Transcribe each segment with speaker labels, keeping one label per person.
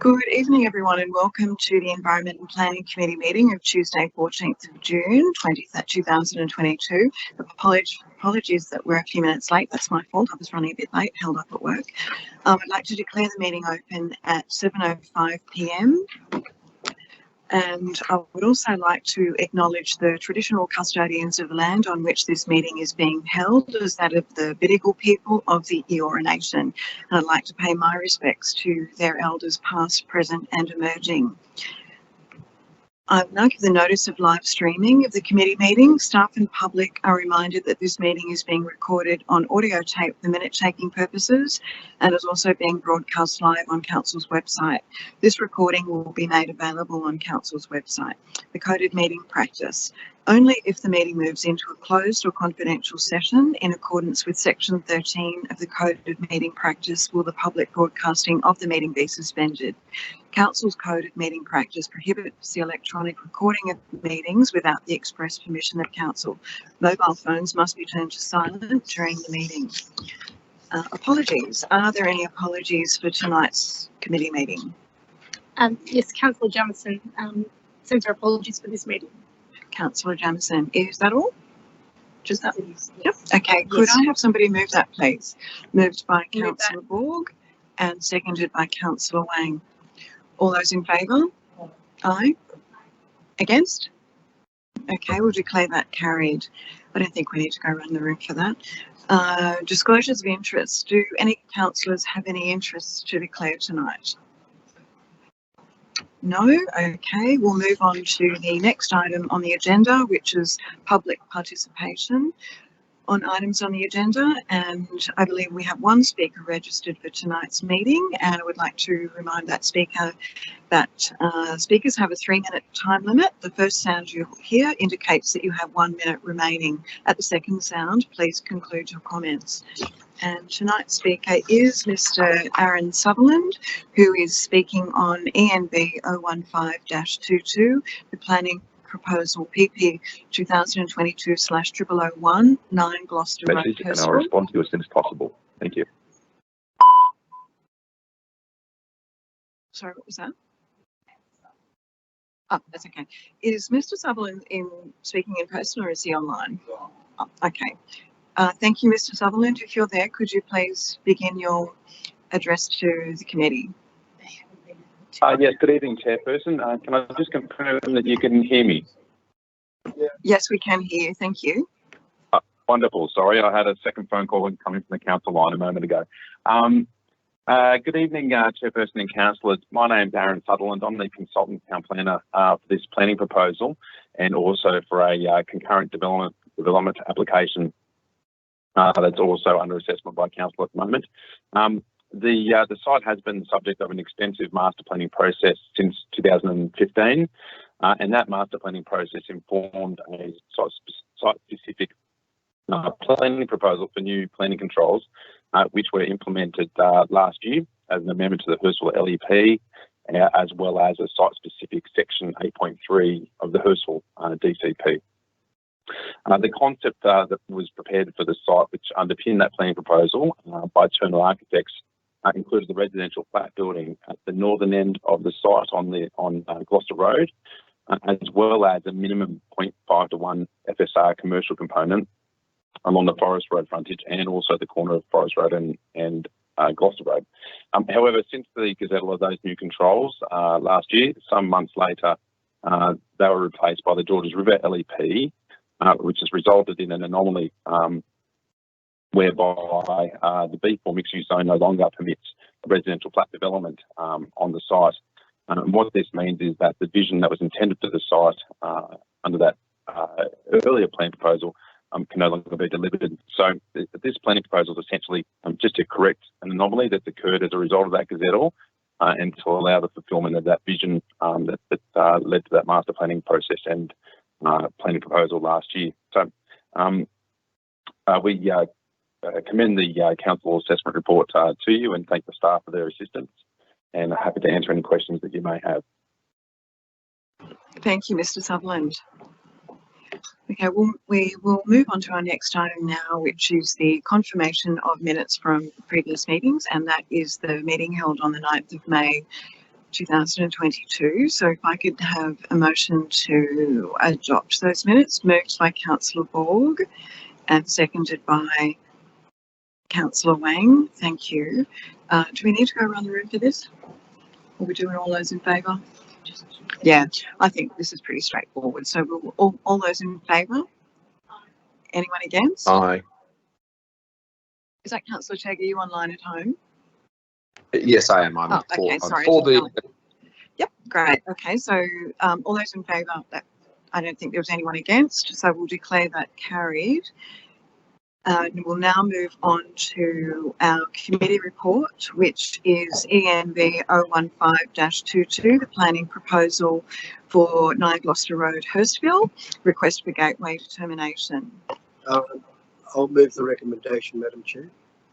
Speaker 1: Good evening, everyone, and welcome to the Environment and Planning Committee meeting of Tuesday, 14th of June, 2022. Apologies that we're a few minutes late. That's my fault. I was running a bit late, held up at work. I'd like to declare the meeting open at 7:05 p.m. And I would also like to acknowledge the traditional custodians of the land on which this meeting is being held as that of the Bidjigal people of the Eora Nation. And I'd like to pay my respects to their elders past, present and emerging. I would now give the notice of live streaming of the committee meeting. Staff and public are reminded that this meeting is being recorded on audio tape for minute-taking purposes and is also being broadcast live on Council's website. This recording will be made available on Council's website. The coded meeting practice. Only if the meeting moves into a closed or confidential session in accordance with Section 13 of the Coded Meeting Practice will the public broadcasting of the meeting be suspended. Council's Coded Meeting Practice prohibits the electronic recording of meetings without the express permission of Council. Mobile phones must be turned to silent during the meeting. Apologies. Are there any apologies for tonight's committee meeting?
Speaker 2: Yes, Councillor Jamieson sends her apologies for this meeting.
Speaker 1: Councillor Jamieson, is that all? Just that?
Speaker 2: Yep.
Speaker 1: Okay, could
Speaker 2: Yes.
Speaker 1: I have somebody move that, please? Moved by Councillor Borg and seconded by Councillor Wang. All those in favour? Aye. Against? Okay, we'll declare that carried. I don't think we need to go around the room for that. Disclosures of interest. Do any councillors have any interests to declare tonight? No? Okay, we'll move on to the next item on the agenda, which is public participation on items on the agenda, and I believe we have one speaker registered for tonight's meeting, and I would like to remind that speaker that speakers have a 3-minute time limit. The first sound you hear indicates that you have 1 minute remaining. At the second sound, please conclude your comments. And tonight's speaker is Mr. Aaron Sutherland, who is speaking on ENB 015-22, the planning proposal PP 2022/0001 9 Gloucester Road,
Speaker 3: Message, and I'll respond to you as soon as possible. Thank you.
Speaker 1: Sorry, what was that? Oh, that's okay. Is Mr. Sutherland speaking in person or is he online? Oh, okay. Thank you, Mr. Sutherland. If you're there, could you please begin your address to the committee?
Speaker 3: Yes, good evening, Chairperson. Can I just confirm that you can hear me?
Speaker 1: Yes, we can hear you. Thank you.
Speaker 3: Wonderful. Sorry, I had a second phone call coming from the council line a moment ago. Good evening, Chairperson and councillors. My name's Aaron Sutherland. I'm the consultant town planner for this planning proposal and also for a concurrent development application that's also under assessment by council at the moment. The site has been the subject of an extensive master planning process since 2015, and that master planning process informed a site-specific planning proposal for new planning controls, which were implemented last year as an amendment to the Hurstville LEP, as well as a site-specific section 8.3 of the Hurstville DCP. The concept that was prepared for the site, which underpinned that planning proposal by Turner Architects, included the residential flat building at the northern end of the site on Gloucester Road, as well as a minimum 0.5:1 FSR commercial component along the Forest Road frontage and also the corner of Forest Road and Gloucester Road. However, since the gazettal of those new controls last year, some months later, they were replaced by the Georges River LEP, which has resulted in an anomaly whereby the B4 mixed-use zone no longer permits residential flat development on the site. And what this means is that the vision that was intended for the site under that earlier plan proposal can no longer be delivered. So this planning proposal is essentially just to correct an anomaly that's occurred as a result of that gazettal and to allow the fulfilment of that vision that led to that master planning process and planning proposal last year. So we commend the council assessment report to you and thank the staff for their assistance, and I'm happy to answer any questions that you may have.
Speaker 1: Thank you, Mr. Sutherland. Okay, we will move on to our next item now, which is the confirmation of minutes from previous meetings, and that is the meeting held on the 9th of May 2022. So if I could have a motion to adopt those minutes, moved by Councillor Borg and seconded by Councillor Wang. Thank you. Do we need to go around the room for this? Are we doing all those in favour? Yeah, I think this is pretty straightforward. So we'll, all those in favour? Anyone against?
Speaker 4: Aye.
Speaker 1: Is that Councillor Chegg? Are you online at home?
Speaker 4: Yes, I am. I'm
Speaker 1: Oh,
Speaker 4: for,
Speaker 1: okay,
Speaker 4: I'm
Speaker 1: sorry.
Speaker 4: for the.
Speaker 1: Yep, great. Okay, so all those in favour, that I don't think there was anyone against, so we'll declare that carried. And we'll now move on to our committee report, which is ENV 015-22, the planning proposal for 9 Gloucester Road, Hurstville, request for gateway determination.
Speaker 5: I'll move the recommendation, Madam Chair.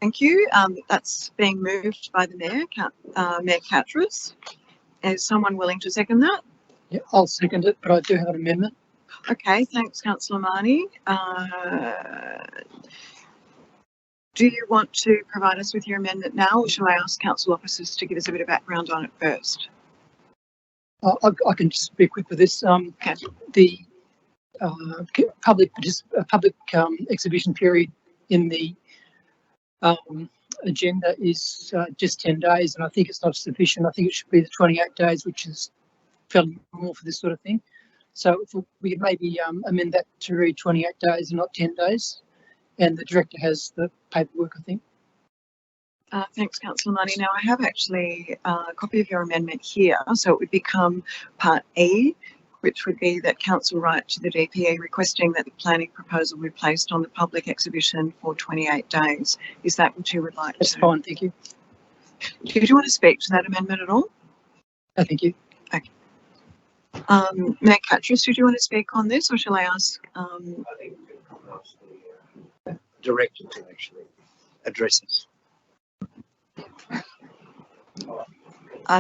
Speaker 1: Thank you. That's being moved by the Mayor, Mayor Catras. Is someone willing to second that?
Speaker 6: Yeah, I'll second it, but I do have an amendment.
Speaker 1: Okay, thanks, Councillor Marnie. Do you want to provide us with your amendment now, or shall I ask council officers to give us a bit of background on it first?
Speaker 6: I can just be quick with this.
Speaker 1: Okay.
Speaker 6: The public exhibition period in the agenda is just 10 days, and I think it's not sufficient. I think it should be the 28 days, which is fairly normal for this sort of thing. So if we could maybe amend that to read 28 days and not 10 days. And the director has the paperwork, I think.
Speaker 1: Thanks, Councillor Marnie. Now, I have actually a copy of your amendment here, so it would become Part E, which would be that council write to the DPE requesting that the planning proposal be placed on the public exhibition for 28 days. Is that what you would like?
Speaker 6: That's fine, thank you.
Speaker 1: Did you want to speak to that amendment at all?
Speaker 6: No, thank you.
Speaker 1: Okay. Mayor Catras, did you want to speak on this, or shall I ask?
Speaker 5: I think we can ask the director to actually address this.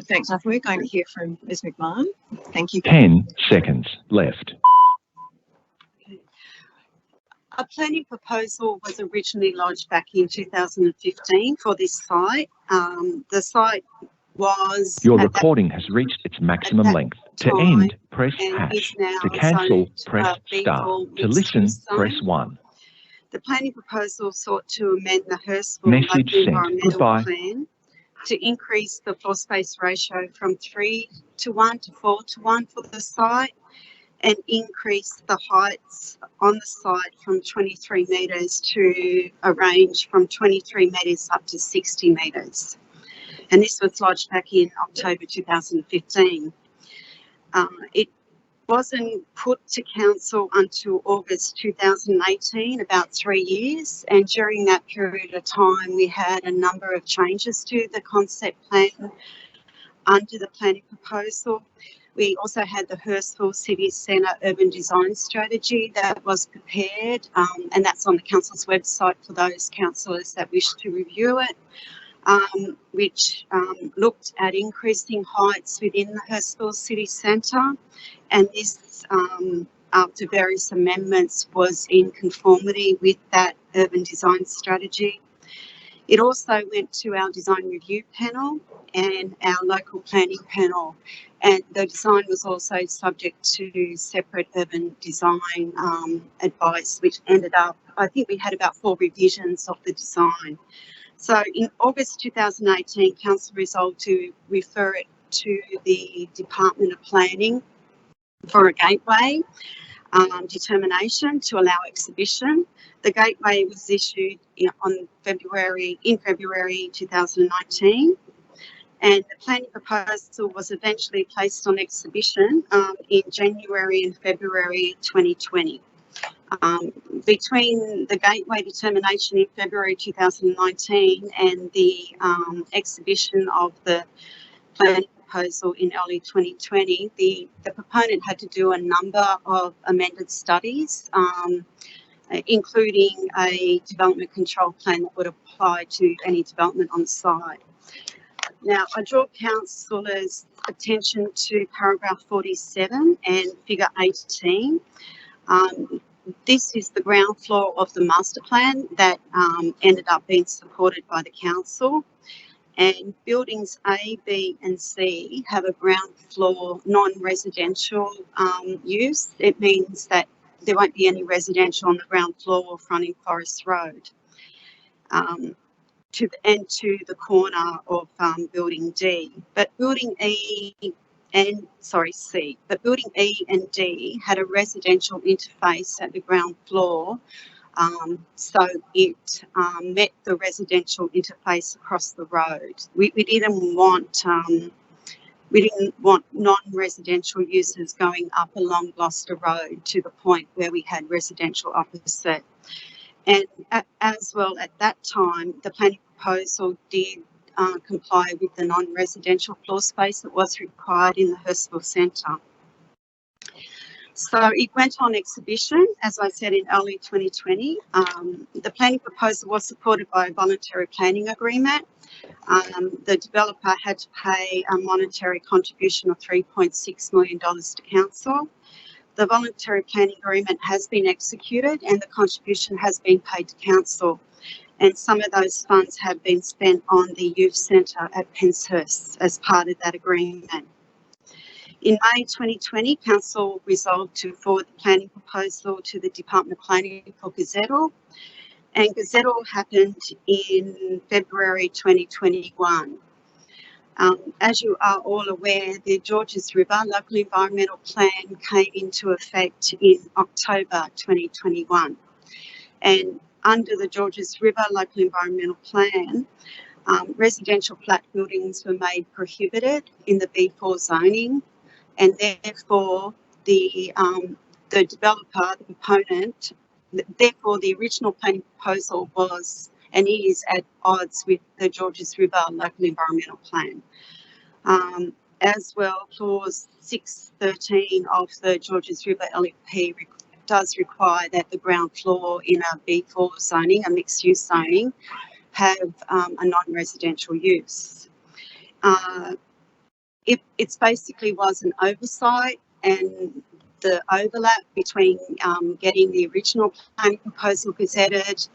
Speaker 1: Thanks. I thought we were going to hear from Ms. McMahon. Thank you.
Speaker 7: 10 seconds left.
Speaker 8: A planning proposal was originally lodged back in 2015 for this site. The site was...
Speaker 7: Your recording has reached its maximum length. To end, press hash. To cancel, press star. To listen, press 1.
Speaker 8: The planning proposal sought to amend the Hurstville
Speaker 7: Message
Speaker 8: Local
Speaker 7: sent.
Speaker 8: Environmental
Speaker 7: Goodbye.
Speaker 8: Plan to increase the floor space ratio from 3:1 to 4:1 for the site, and increase the heights on the site from 23 metres to a range from 23 metres up to 60 metres. And this was lodged back in October 2015. It wasn't put to council until August 2018, about 3 years, and during that period of time we had a number of changes to the concept plan under the planning proposal. We also had the Hurstville City Centre Urban Design Strategy that was prepared, and that's on the council's website for those councillors that wish to review it, which looked at increasing heights within the Hurstville City Centre, and this, after various amendments, was in conformity with that urban design strategy. It also went to our design review panel and our local planning panel, and the design was also subject to separate urban design advice, which ended up, I think we had about 4 revisions of the design. So in August 2018, council resolved to refer it to the Department of Planning for a gateway determination to allow exhibition. The gateway was issued in February 2019, and the planning proposal was eventually placed on exhibition in January and February 2020. Between the gateway determination in February 2019 and the exhibition of the planning proposal in early 2020, the proponent had to do a number of amended studies, including a development control plan that would apply to any development on site. Now, I draw councillors' attention to paragraph 47 and figure 18. This is the ground floor of the master plan that ended up being supported by the council. And buildings A, B and C have a ground floor non-residential use. It means that there won't be any residential on the ground floor fronting Forest Road. To the corner of building D. But building C, but building E and D had a residential interface at the ground floor, so it met the residential interface across the road. We didn't want non-residential uses going up along Gloucester Road to the point where we had residential opposite. And as well, at that time, the planning proposal did comply with the non-residential floor space that was required in the Hurstville Centre. So it went on exhibition, as I said, in early 2020. The planning proposal was supported by a voluntary planning agreement. The developer had to pay a monetary contribution of $3.6 million to council. The voluntary planning agreement has been executed and the contribution has been paid to council, and some of those funds have been spent on the youth centre at Penshurst as part of that agreement. In May 2020, council resolved to forward the planning proposal to the Department of Planning for gazettal, and gazettal happened in February 2021. As you are all aware, the Georges River Local Environmental Plan came into effect in October 2021. And under the Georges River Local Environmental Plan, residential flat buildings were made prohibited in the B4 zoning, and therefore the developer, the proponent, therefore the original planning proposal was and is at odds with the Georges River Local Environmental Plan. As well, clause 6.13 of the Georges River LEP does require that the ground floor in a B4 zoning, a mixed-use zoning, have a non-residential use. It basically was an oversight, and the overlap between getting the original planning proposal gazetted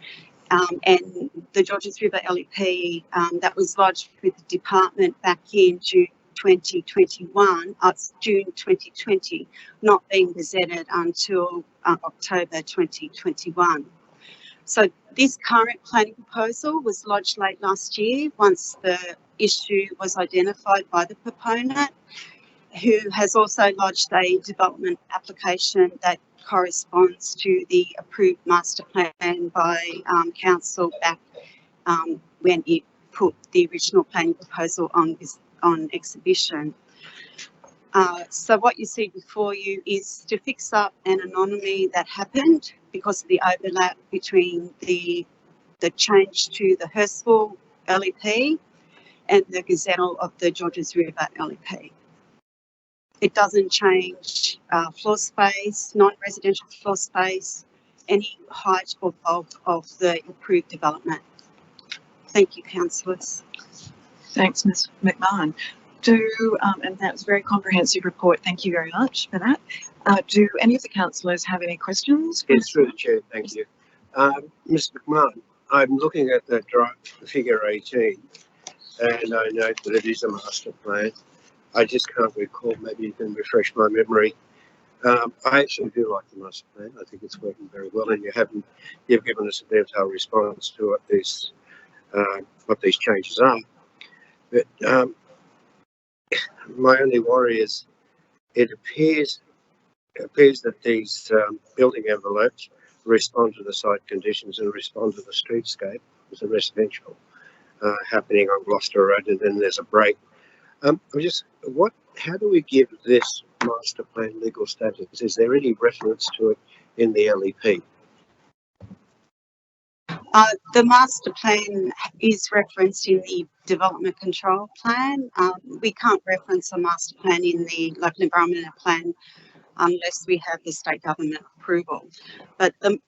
Speaker 8: and the Georges River LEP that was lodged with the department back in June 2020, not being gazetted until October 2021. So this current planning proposal was lodged late last year once the issue was identified by the proponent, who has also lodged a development application that corresponds to the approved master plan by council back when it put the original planning proposal on exhibition. So what you see before you is to fix up an anomaly that happened because of the overlap between the change to the Hurstville LEP and the gazettal of the Georges River LEP. It doesn't change floor space, non-residential floor space, any height or bulk of the approved development. Thank you, councillors.
Speaker 1: Thanks, Ms McMahon. And that was a very comprehensive report. Thank you very much for that. Do any of the councillors have any questions?
Speaker 5: Yes, through the chair, thank you. Ms McMahon, I'm looking at the figure 18, and I note that it is a master plan. I just can't recall, maybe you can refresh my memory. I actually do like the master plan. I think it's working very well, and you've given us a detailed response to what these changes are. But my only worry is it appears that these building envelopes respond to the site conditions and respond to the streetscape. There's a residential happening on Gloucester Road, and then there's a break. How do we give this master plan legal status? Is there any reference to it in the LEP?
Speaker 8: The master plan is referenced in the development control plan. We can't reference a master plan in the local environmental plan unless we have the state government approval. But the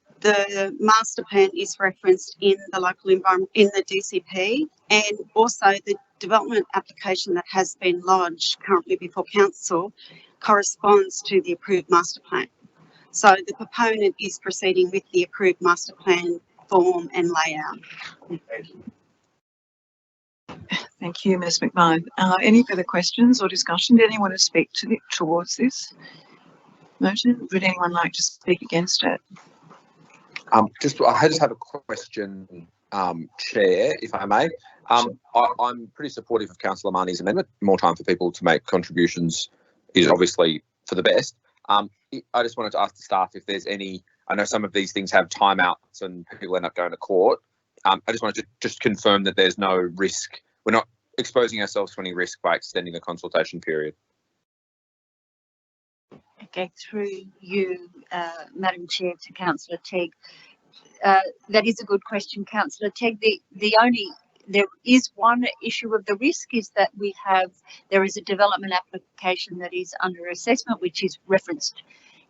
Speaker 8: master plan is referenced in the local environment, in the DCP, and also the development application that has been lodged currently before council corresponds to the approved master plan. So the proponent is proceeding with the approved master plan form and layout.
Speaker 5: Thank you.
Speaker 1: Thank you, Ms McMahon. Any further questions or discussion? Did anyone want to speak towards this motion? Would anyone like to speak against it?
Speaker 4: I just have a question, Chair, if I may. I'm pretty supportive of Councillor Marnie's amendment. More time for people to make contributions is obviously for the best. I just wanted to ask the staff if there's any, I know some of these things have timeouts and people end up going to court. I just wanted to just confirm that there's no risk. We're not exposing ourselves to any risk by extending the consultation period.
Speaker 9: Okay, through you, Madam Chair, to Councillor Tegg. That is a good question, Councillor Tegg. There is one issue of the risk is that there is a development application that is under assessment, which is referenced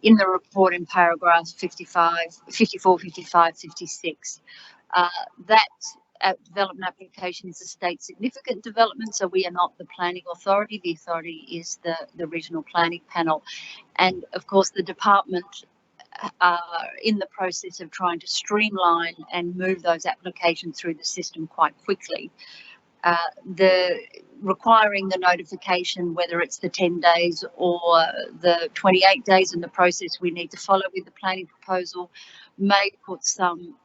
Speaker 9: in the report in paragraphs 54, 55, 56. That development application is a state significant development, so we are not the planning authority. The authority is the regional planning panel. And of course, the department are in the process of trying to streamline and move those applications through the system quite quickly. The requiring the notification, whether it's the 10 days or the 28 days in the process we need to follow with the planning proposal, may put some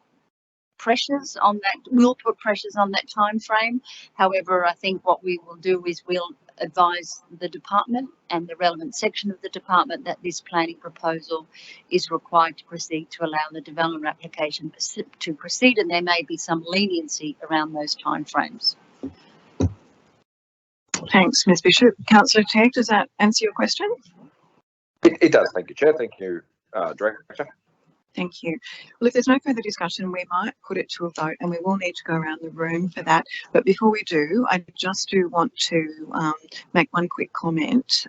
Speaker 9: pressures on that, will put pressures on that time frame. However, I think what we will do is we'll advise the department and the relevant section of the department that this planning proposal is required to proceed to allow the development application to proceed, and there may be some leniency around those time frames.
Speaker 1: Thanks, Ms Bishop. Councillor Tegg, does that answer your question?
Speaker 4: It does. Thank you, Chair. Thank you, Director.
Speaker 1: Thank you. Well, if there's no further discussion, we might put it to a vote, and we will need to go around the room for that. But before we do, I just do want to make one quick comment.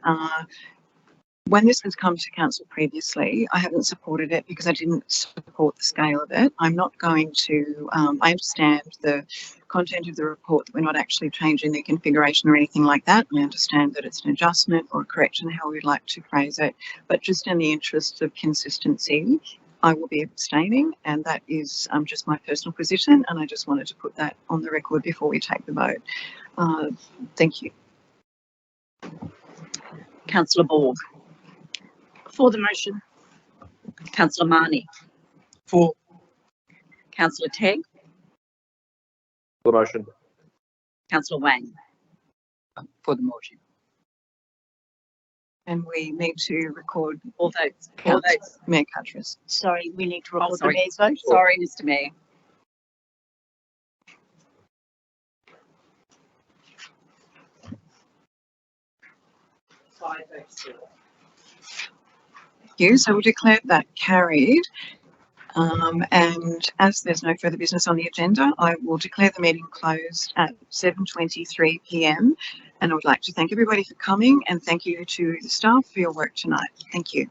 Speaker 1: When this has come to council previously, I haven't supported it because I didn't support the scale of it. I'm not going to, I understand the content of the report, that we're not actually changing the configuration or anything like that. I understand that it's an adjustment or a correction, how we'd like to phrase it, but just in the interests of consistency, I will be abstaining, and that is just my personal position, and I just wanted to put that on the record before we take the vote. Thank you.
Speaker 10: Councillor Borg.
Speaker 2: For the motion.
Speaker 10: Councillor Marnie.
Speaker 6: For.
Speaker 10: Councillor Tegg.
Speaker 4: For the motion.
Speaker 10: Councillor Wang.
Speaker 6: For the motion.
Speaker 1: And we need to record
Speaker 10: All votes. All votes.
Speaker 1: Mayor Cuttress.
Speaker 9: Sorry, we need to record the
Speaker 10: sorry.
Speaker 9: mayor's vote.
Speaker 10: Sorry, Mr. Mayor.
Speaker 1: Thank you. So we'll declare that carried. And as there's no further business on the agenda, I will declare the meeting closed at 7:23 p.m. And I would like to thank everybody for coming, and thank you to the staff for your work tonight. Thank you.